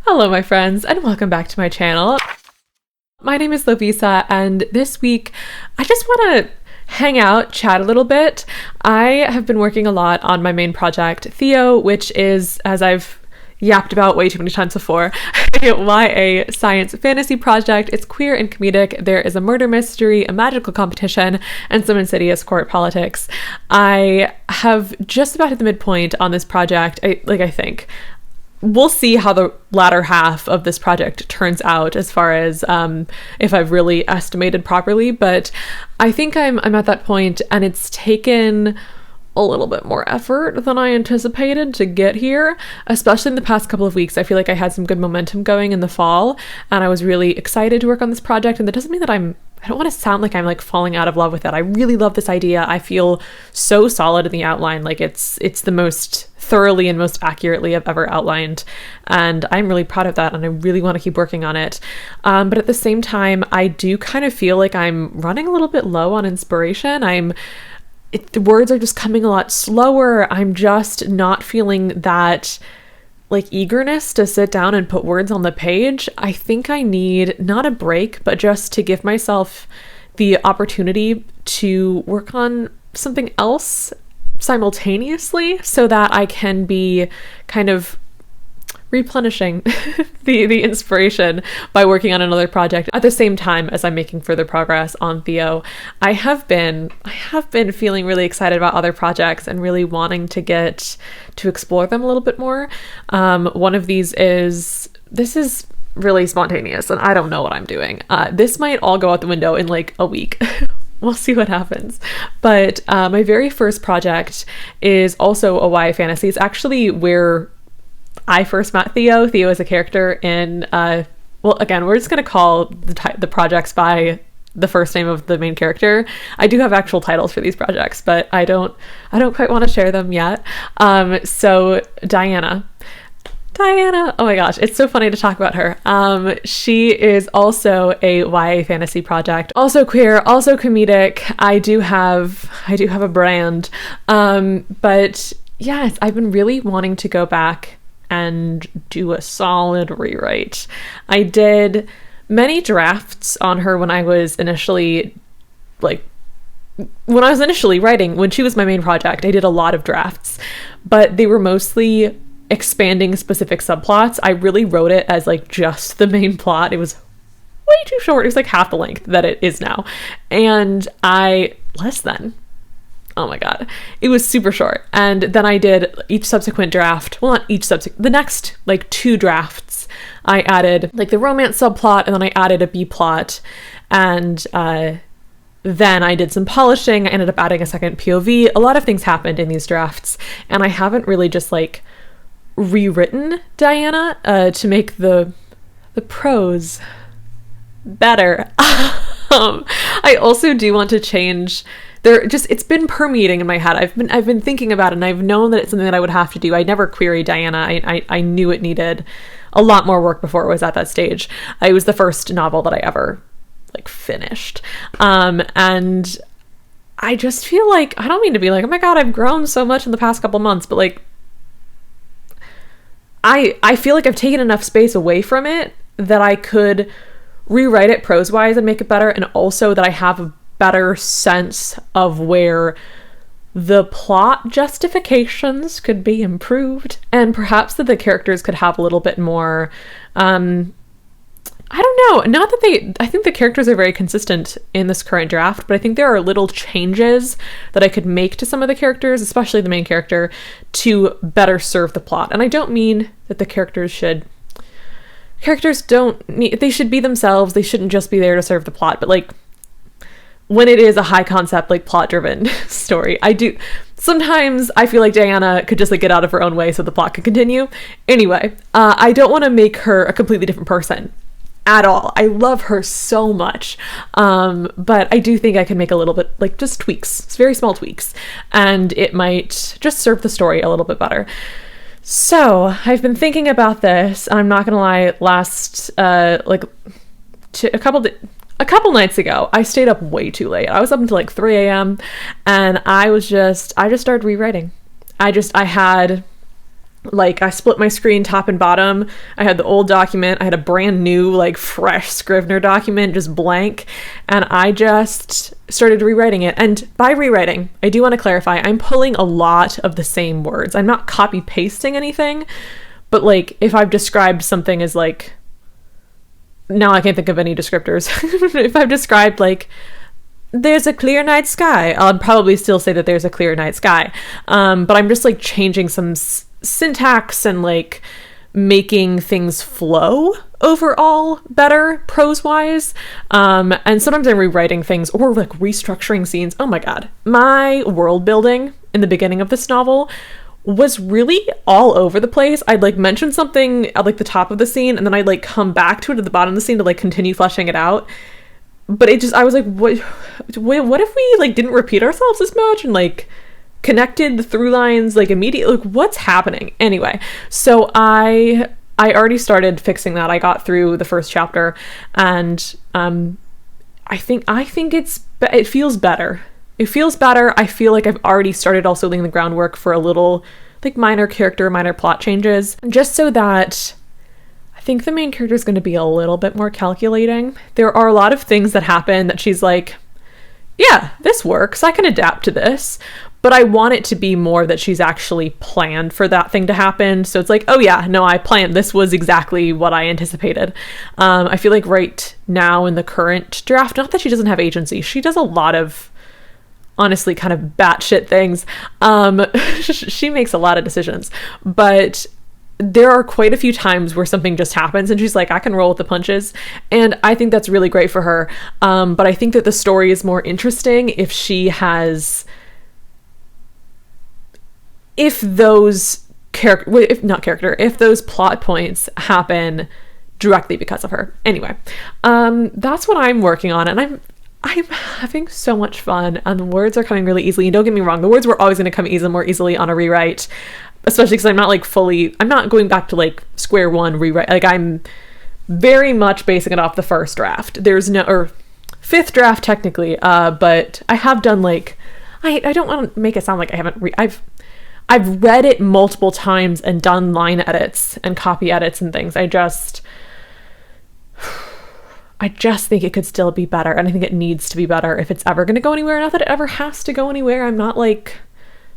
Hello my friends and welcome back to my channel. My name is Lovisa and this week I just want to hang out, chat a little bit. I have been working a lot on my main project, Theo, which is, as I've yapped about way too many times before, a YA science fantasy project. It's queer and comedic. There is a murder mystery, a magical competition, and some insidious court politics. I have just about hit the midpoint on this project, I think. We'll see how the latter half of this project turns out as far as if I've really estimated properly, but I think I'm at that point, and it's taken a little bit more effort than I anticipated to get here, especially in the past couple of weeks. I feel like I had some good momentum going in the fall, and I was really excited to work on this project, and that doesn't mean that I don't want to sound like I'm like falling out of love with it. I really love this idea. I feel so solid in the outline. Like it's the most thoroughly and most accurately I've ever outlined. And I'm really proud of that. And I really want to keep working on it. But at the same time, I do kind of feel like I'm running a little bit low on inspiration. The words are just coming a lot slower. I'm just not feeling that like eagerness to sit down and put words on the page. I think I need not a break, but just to give myself the opportunity to work on something else simultaneously so that I can be kind of replenishing the inspiration by working on another project at the same time as I'm making further progress on Theo. I have been feeling really excited about other projects and really wanting to get to explore them a little bit more. One of these this is really spontaneous and I don't know what I'm doing. This might all go out the window in like a week. We'll see what happens. But my very first project is also a YA fantasy. It's actually where I first met Theo. Theo is a character in, well, again, we're just going to call the projects by the first name of the main character. I do have actual titles for these projects, but I don't quite want to share them yet. So Diana, oh my gosh, it's so funny to talk about her. She is also a YA fantasy project, also queer, also comedic. I do have a brand. But yes, I've been really wanting to go back and do a solid rewrite. I did many drafts on her when I was initially writing, when she was my main project. I did a lot of drafts, but they were mostly expanding specific subplots. I really wrote it as like just the main plot. It was way too short. It was like half the length that it is now. And oh my god, it was super short. And then I did each subsequent draft, the next like two drafts, I added like the romance subplot, and then I added a B plot, and then I did some polishing. I ended up adding a second POV. A lot of things happened in these drafts, and I haven't really just like rewritten Diana to make the prose better. I also do want to change. It's been permeating in my head. I've been thinking about it, and I've known that it's something that I would have to do. I never queried Diana. I knew it needed a lot more work before it was at that stage. It was the first novel that I ever like finished. And I just feel like, I don't mean to be like, oh my god, I've grown so much in the past couple months, but like I feel like I've taken enough space away from it that I could rewrite it prose-wise and make it better, and also that I have a better sense of where the plot justifications could be improved, and perhaps that the characters could have a little bit more I don't know, I think the characters are very consistent in this current draft, but I think there are little changes that I could make to some of the characters, especially the main character, to better serve the plot. And I don't mean that the characters should be themselves. They shouldn't just be there to serve the plot, but like when it is a high concept, like plot driven story, sometimes I feel like Diana could just like get out of her own way so the plot could continue. Anyway, I don't want to make her a completely different person at all. I love her so much. But I do think I can make a little bit like just tweaks, very small tweaks, and it might just serve the story a little bit better. So I've been thinking about this, and I'm not gonna lie, a couple nights ago, I stayed up way too late. I was up until like 3 a.m. and I just started rewriting. I had Like, I split my screen top and bottom. I had the old document. I had a brand new, like, fresh Scrivener document, just blank. And I just started rewriting it. And by rewriting, I do want to clarify, I'm pulling a lot of the same words. I'm not copy pasting anything. But, like, if I've described something as, like, now I can't think of any descriptors. If I've described, like, there's a clear night sky, I'll probably still say that there's a clear night sky. But I'm just, like, changing some syntax and, like, making things flow overall better prose-wise. And sometimes I'm rewriting things or, like, restructuring scenes. Oh my god. My world building in the beginning of this novel was really all over the place. I'd, like, mention something at, like, the top of the scene, and then I'd, like, come back to it at the bottom of the scene to, like, continue fleshing it out. But it just, I was like, what if we, like, didn't repeat ourselves as much and, like, connected the through lines, like, immediately? Like, what's happening? Anyway, so I already started fixing that. I got through the first chapter, and I think it feels better. It feels better. I feel like I've already started also laying the groundwork for a little, like, minor plot changes, just so that I think the main character is going to be a little bit more calculating. There are a lot of things that happen that she's like, yeah, this works. I can adapt to this. But I want it to be more that she's actually planned for that thing to happen. So it's like, oh yeah, no, I planned. This was exactly what I anticipated. I feel like right now in the current draft, not that she doesn't have agency, she does a lot of, honestly, kind of batshit things. She makes a lot of decisions, but there are quite a few times where something just happens and she's like, I can roll with the punches. And I think that's really great for her. But I think that the story is more interesting if she has, if those plot points happen directly because of her. Anyway, that's what I'm working on, and I'm having so much fun, and the words are coming really easily. And don't get me wrong, the words were always going to come more easily on a rewrite, especially because I'm not going back to, like, square one rewrite. Like, I'm very much basing it off the first draft. There's no, or fifth draft technically, but I have done, like, I don't want to make it sound like I haven't I've read it multiple times and done line edits and copy edits and things. I just think it could still be better, and I think it needs to be better if it's ever going to go anywhere. Not that it ever has to go anywhere. I'm not, like,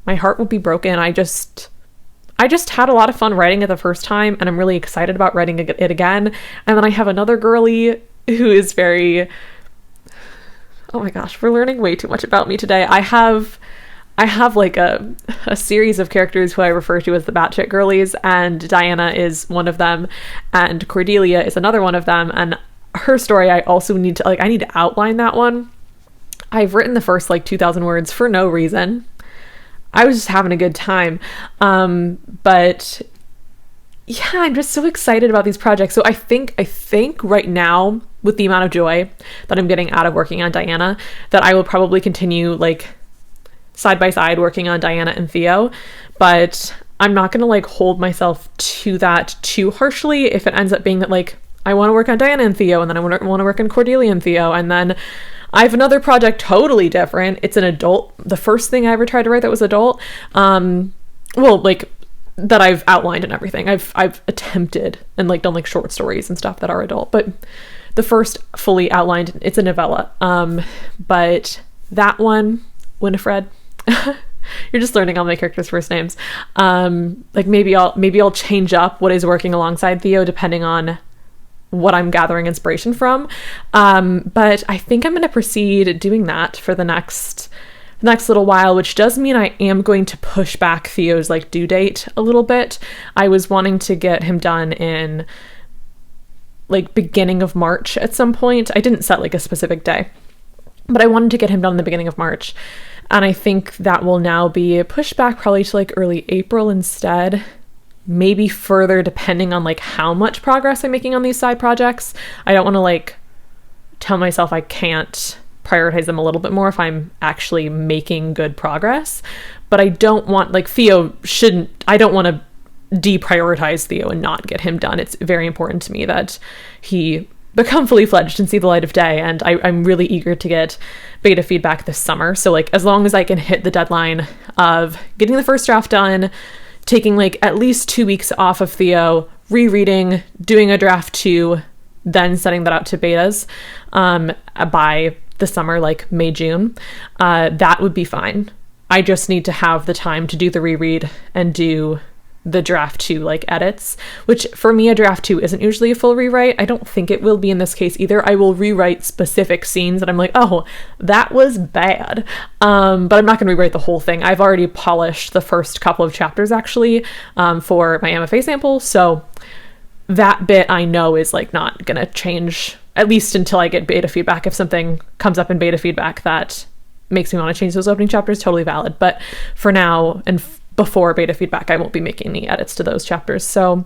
my heart will be broken. I just had a lot of fun writing it the first time, and I'm really excited about writing it again. And then I have another girly who is very, oh my gosh, we're learning way too much about me today. I have like a series of characters who I refer to as the batshit girlies, and Diana is one of them, and Cordelia is another one of them. And her story, I also need to outline that one. I've written the first, like, 2,000 words for no reason. I was just having a good time. But yeah, I'm just so excited about these projects. So I think right now, with the amount of joy that I'm getting out of working on Diana, that I will probably continue, like, side by side working on Diana and Theo. But I'm not gonna, like, hold myself to that too harshly if it ends up being that, like, I want to work on Diana and Theo, and then I want to work on Cordelia and Theo, and then I have another project totally different. It's an adult. The first thing I ever tried to write that was adult, well, like, that I've outlined and everything. I've attempted and, like, done, like, short stories and stuff that are adult, but the first fully outlined, it's a novella. But that one, Winifred, you're just learning all my characters' first names. Like, maybe I'll change up what is working alongside Theo depending on what I'm gathering inspiration from. But I think I'm going to proceed doing that for the next little while, which does mean I am going to push back Theo's, like, due date a little bit. I was wanting to get him done in, like, beginning of March at some point. I didn't set, like, a specific day, but I wanted to get him done in the beginning of March. And I think that will now be pushed back probably to, like, early April instead. Maybe further, depending on, like, how much progress I'm making on these side projects. I don't want to, like, tell myself I can't prioritize them a little bit more if I'm actually making good progress. But I don't want, like, I don't want to deprioritize Theo and not get him done. It's very important to me that he become fully fledged and see the light of day, and I'm really eager to get beta feedback this summer. So, like, as long as I can hit the deadline of getting the first draft done, taking like at least 2 weeks off of Theo, rereading, doing a draft 2, then sending that out to betas by the summer, like May, June. That would be fine. I just need to have the time to do the reread and do the draft 2 like edits, which for me a draft 2 isn't usually a full rewrite. I don't think it will be in this case either. I will rewrite specific scenes that I'm like, oh, that was bad, but I'm not going to rewrite the whole thing. I've already polished the first couple of chapters actually for my MFA sample, so that bit I know is like not going to change, at least until I get beta feedback. If something comes up in beta feedback that makes me want to change those opening chapters, totally valid, but for now and before beta feedback, I won't be making any edits to those chapters. So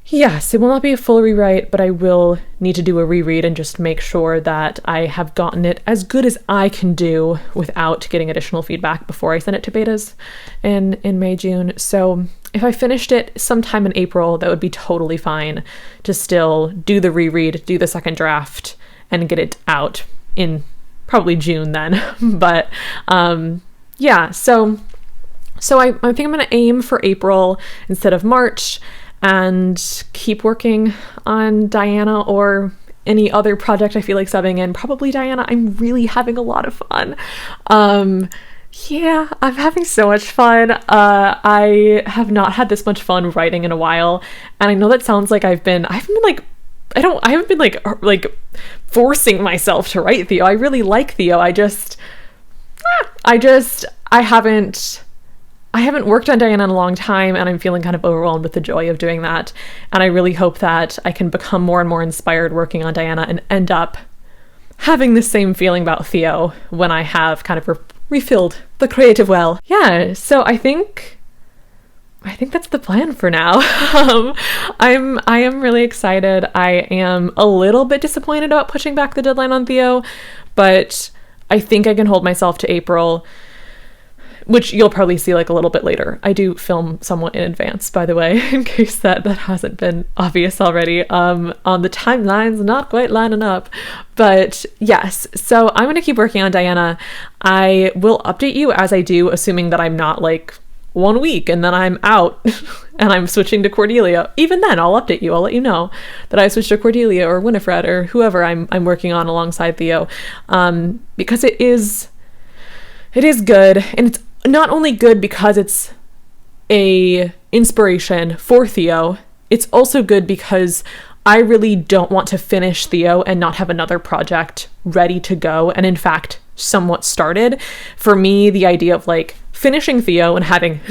yes, it will not be a full rewrite, but I will need to do a reread and just make sure that I have gotten it as good as I can do without getting additional feedback before I send it to betas in May, June. So if I finished it sometime in April, that would be totally fine to still do the reread, do the second draft, and get it out in probably June then. But yeah, so I think I'm going to aim for April instead of March and keep working on Diana or any other project I feel like subbing in. Probably Diana. I'm really having a lot of fun. Yeah, I'm having so much fun. I have not had this much fun writing in a while, and I know that sounds like I haven't been like forcing myself to write Theo. I really like Theo. I haven't worked on Diana in a long time, and I'm feeling kind of overwhelmed with the joy of doing that. And I really hope that I can become more and more inspired working on Diana and end up having the same feeling about Theo when I have kind of refilled the creative well. Yeah, so I think that's the plan for now. I am really excited. I am a little bit disappointed about pushing back the deadline on Theo, but I think I can hold myself to April, which you'll probably see like a little bit later. I do film somewhat in advance, by the way, in case that hasn't been obvious already. On the timelines, not quite lining up. But yes, so I'm going to keep working on Diana. I will update you as I do, assuming that I'm not like 1 week and then I'm out and I'm switching to Cordelia. Even then, I'll update you. I'll let you know that I switched to Cordelia or Winifred or whoever I'm working on alongside Theo, because it is good, and it's not only good because it's a inspiration for Theo, it's also good because I really don't want to finish Theo and not have another project ready to go, and in fact somewhat started. For me, the idea of like finishing Theo and having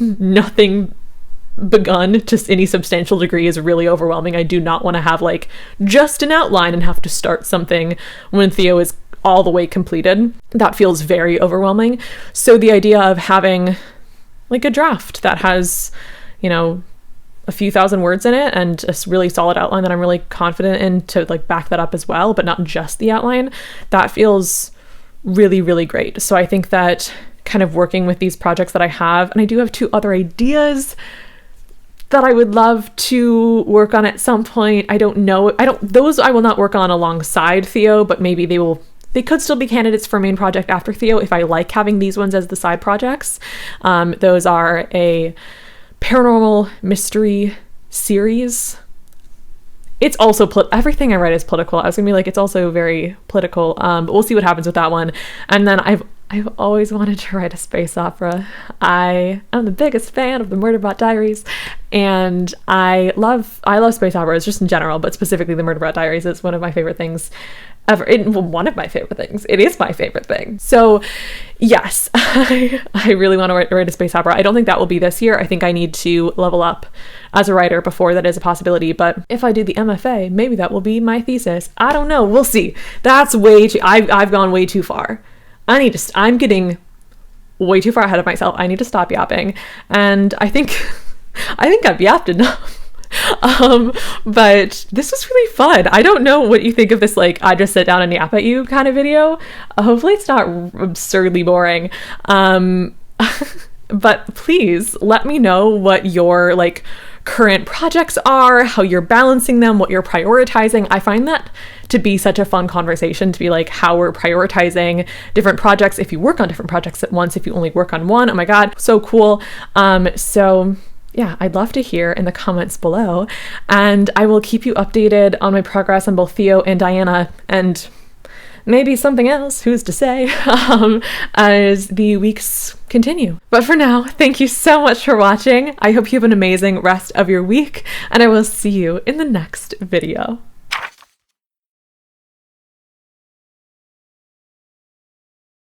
nothing begun to any substantial degree is really overwhelming. I do not want to have like just an outline and have to start something when Theo is all the way completed. That feels very overwhelming. So the idea of having like a draft that has, you know, a few thousand words in it and a really solid outline that I'm really confident in to like back that up as well, but not just the outline, that feels really, really great. So I think that kind of working with these projects that I have, and I do have 2 other ideas that I would love to work on at some point. Those I will not work on alongside Theo, but maybe they could still be candidates for main project after Theo if I like having these ones as the side projects. Those are a paranormal mystery series. It's also everything I write is political. I was gonna be like, it's also very political, but we'll see what happens with that one. And then I've always wanted to write a space opera. I am the biggest fan of the Murderbot Diaries, and I love space operas just in general, but specifically the Murderbot Diaries is one of my favorite things ever. One of my favorite things. It is my favorite thing. So yes, I really want to write a space opera. I don't think that will be this year. I think I need to level up as a writer before that is a possibility. But if I do the MFA, maybe that will be my thesis. I don't know. We'll see. That's way too, I've gone way too far. I'm getting way too far ahead of myself. I need to stop yapping. And I think I've yapped enough. But this was really fun. I don't know what you think of this, like, I just sit down and yap at you kind of video. Hopefully it's not absurdly boring. But please let me know what your, like, current projects are, how you're balancing them, what you're prioritizing. I find that to be such a fun conversation, to be like how we're prioritizing different projects. If you work on different projects at once, if you only work on one, oh my God, so cool. So yeah, I'd love to hear in the comments below, and I will keep you updated on my progress on both Theo and Diana, and maybe something else, who's to say, as the weeks continue. But for now, thank you so much for watching. I hope you have an amazing rest of your week, and I will see you in the next video.